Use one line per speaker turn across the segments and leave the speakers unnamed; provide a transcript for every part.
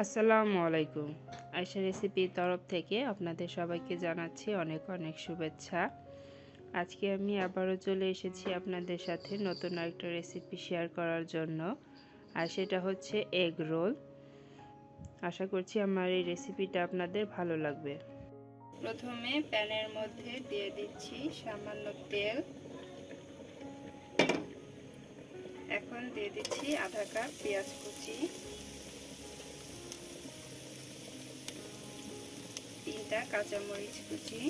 আসসালামু আলাইকুম। আয়শা রেসিপির তরফ থেকে আপনাদের সবাইকে জানাচ্ছি অনেক অনেক শুভেচ্ছা। আজকে আমি আবারও চলে এসেছি আপনাদের সাথে নতুন একটা রেসিপি শেয়ার করার জন্য, আর সেটা হচ্ছে এগ রোল। আশা করছি আমার এই রেসিপিটা আপনাদের ভালো লাগবে। প্রথমে প্যানের মধ্যে দিয়ে দিচ্ছি সামান্য তেল। এখন দিয়ে দিচ্ছি আধা কাপ পেঁয়াজ কুচি, 3টা কাঁচামরিচ কুচি,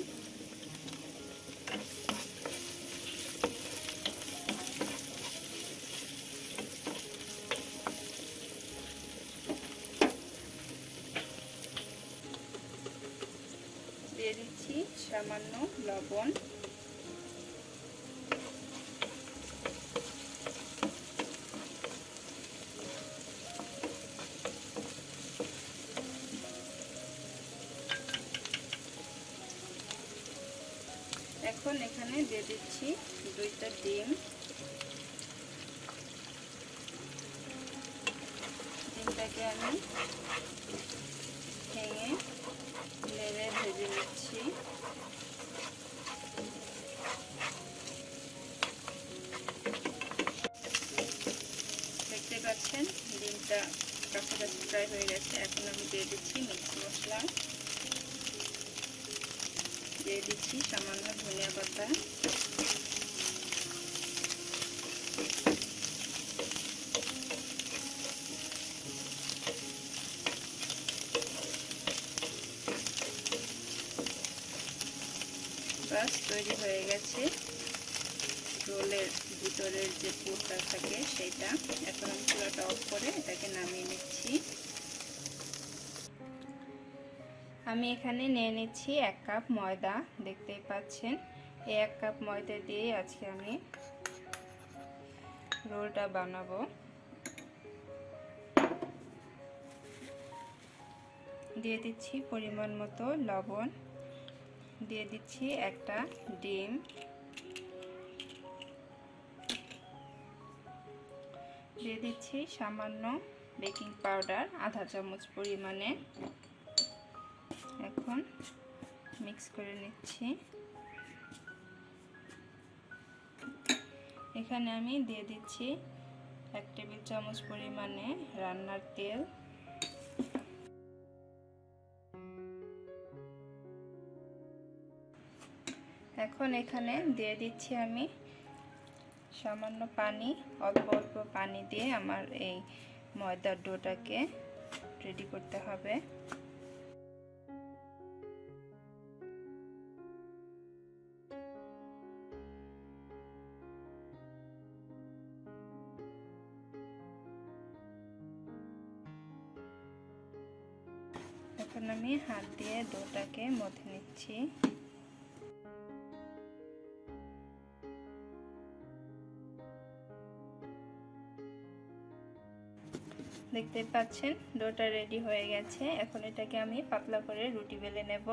দিয়ে দিচ্ছি সামান্য লবণ, এখন এখানে দিয়ে দিচ্ছি 2টা ডিম। ডিমটাকে আমি ভেঙে নেড়ে ভেজে নিচ্ছি। দেখতে পাচ্ছেন ডিমটা কাছাকাছি ফ্রাই হয়ে গেছে। এখন আমি দিয়ে দিচ্ছি মিক্স মশলা, দিয়ে দিচ্ছি সামান্য ধনিয়া পাতা, বাস তৈরি হয়ে গেছে রোলের ভিতরের যে পুরটা থাকে সেটা। এখন আমি চুলাটা অফ করে এটাকে নামিয়ে নিচ্ছি। আমি এখানে নিয়ে নিচ্ছি 1 কাপ ময়দা। দেখতেই পাচ্ছেন এই 1 কাপ ময়দা দিয়ে আজকে আমি রোলটা বানাবো। দিয়ে দিচ্ছি পরিমাণ মতো লবণ, দিয়ে দিচ্ছি একটা ডিম, দিয়ে দিচ্ছি সামান্য বেকিং পাউডার আধা চামচ পরিমাণে। এখন মিক্স করে নিচ্ছি। এখানে আমি দিয়ে দিচ্ছি 1 টেবিল চামচ পরিমাণে রান্নার তেল। এখন এখানে দিয়ে দিচ্ছি আমি সামান্য পানি, অল্প অল্প পানি দিয়ে আমার এই ময়দার ডোটাকে রেডি করতে হবে। এখন আমি হাত দিয়ে ডোটাকে মথে নিচ্ছি। দেখতে পাচ্ছেন ডোটা রেডি হয়ে গেছে। এখন এটাকে আমি পাতলা করে রুটি বেলে নেব।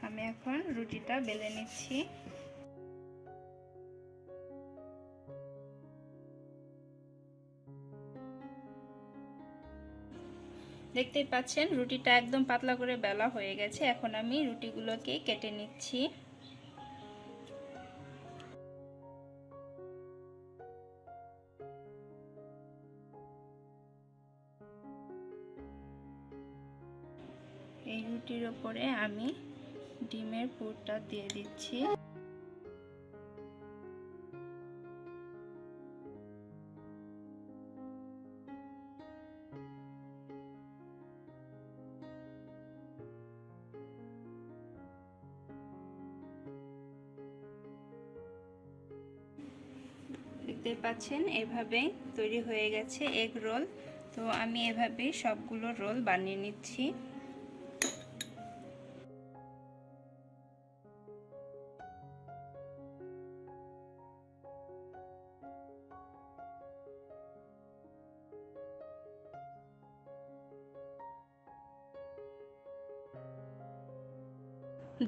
আমি এখন রুটিটা বেলে নিচ্ছি। দেখতেই পাচ্ছেন রুটিটা একদম পাতলা করে বেলা হয়ে গেছে। এখন আমি রুটিগুলোকে কেটে নিচ্ছি। এই রুটির উপরে আমি ডিমের পুরটা দিয়ে দিচ্ছি। দেখতে পাচ্ছেন এভাবে তৈরি হয়ে গেছে এগ রোল। তো আমি এভাবে সবগুলো রোল বানিয়ে নিচ্ছি।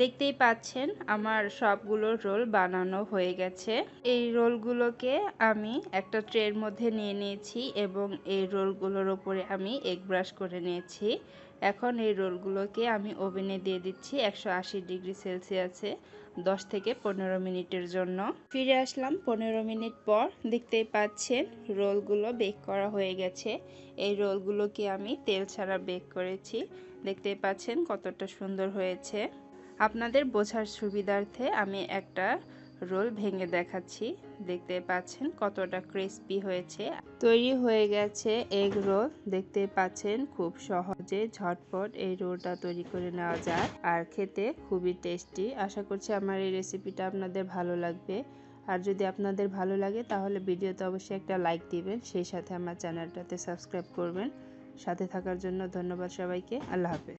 দেখতেই পাচ্ছেন আমার সবগুলো রোল বানানো হয়ে গেছে। এই রোলগুলোকে আমি একটা ট্রের মধ্যে নিয়ে নিয়েছি এবং এই রোলগুলোর উপরে আমি এগ ব্রাশ করে নিয়েছি। এখন এই রোলগুলোকে আমি ওভেনে দিয়ে দিচ্ছি 180 ডিগ্রি সেলসিয়াসে 10 থেকে 15 মিনিটের জন্য। ফিরে আসলাম 15 মিনিট পর। দেখতেই পাচ্ছেন রোলগুলো বেক করা হয়ে গেছে। এই রোলগুলোকে আমি তেল ছাড়া বেক করেছি। দেখতেই পাচ্ছেন কতটা সুন্দর হয়েছে। আপনাদের বোঝার সুবিধার্থে আমি একটা রোল ভেঙে দেখাচ্ছি। দেখতে পাচ্ছেন কতটা ক্রিস্পি হয়েছে। তৈরি হয়ে গেছে এগ রোল। দেখতে পাচ্ছেন খুব সহজে ঝটপট এই রোলটা তৈরি করে নেওয়া যায় আর খেতে খুবই টেস্টি। আশা করছি আমার এই রেসিপিটা আপনাদের ভালো লাগবে। আর যদি আপনাদের ভালো লাগে তাহলে ভিডিওতে অবশ্যই একটা লাইক দিবেন, সেই সাথে আমার চ্যানেলটাতে সাবস্ক্রাইব করবেন। সাথে থাকার জন্য ধন্যবাদ সবাইকে। আল্লাহ হাফেজ।